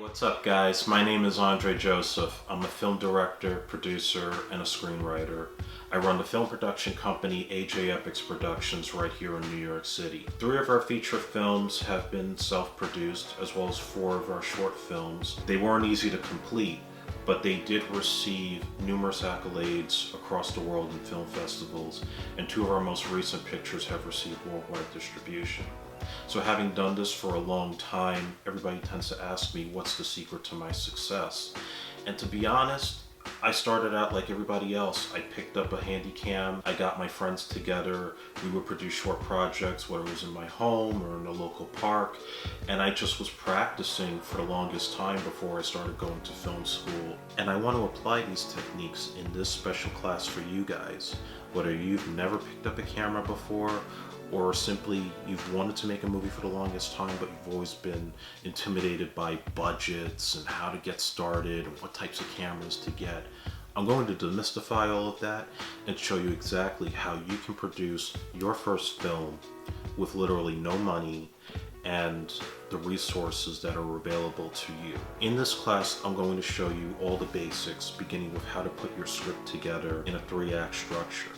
What's up, guys? My name is Andre Joseph. I'm a film director, producer, and a screenwriter. I run the film production company AJ Epyx Productions right here in New York City. 3 of our feature films have been self-produced, as well as 4 of our short films. They weren't easy to complete, but they did receive numerous accolades across the world in film festivals, and 2 of our most recent pictures have received worldwide distribution. So having done this for a long time, everybody tends to ask me what's the secret to my success. And to be honest, I started out like everybody else. I picked up a handy cam, I got my friends together, we would produce short projects, whether it was in my home or in a local park, and I just was practicing for the longest time before I started going to film school. And I want to apply these techniques in this special class for you guys. Whether you've never picked up a camera before, or simply you've wanted to make a movie for the longest time, but you've always been intimidated by budgets and how to get started and what types of cameras to get. I'm going to demystify all of that and show you exactly how you can produce your first film with literally no money and the resources that are available to you. In this class, I'm going to show you all the basics, beginning with how to put your script together in a 3-act structure.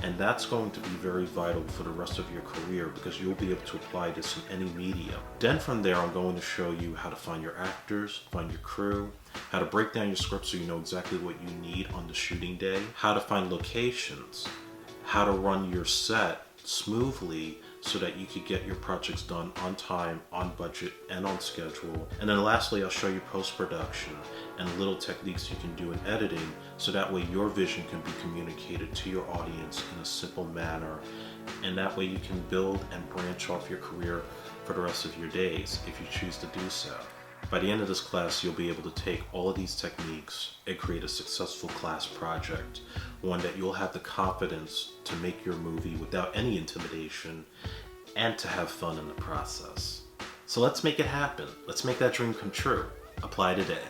And that's going to be very vital for the rest of your career because you'll be able to apply this in any medium. Then from there, I'm going to show you how to find your actors, find your crew, how to break down your script so you know exactly what you need on the shooting day, how to find locations, how to run your set smoothly so that you could get your projects done on time, on budget, and on schedule. And then lastly, I'll show you post-production and little techniques you can do in editing so that way your vision can be communicated to your audience in a simple manner, and that way you can build and branch off your career for the rest of your days if you choose to do so. By the end of this class, you'll be able to take all of these techniques and create a successful class project, one that you'll have the confidence to make your movie without any intimidation and to have fun in the process. So let's make it happen. Let's make that dream come true. Apply today.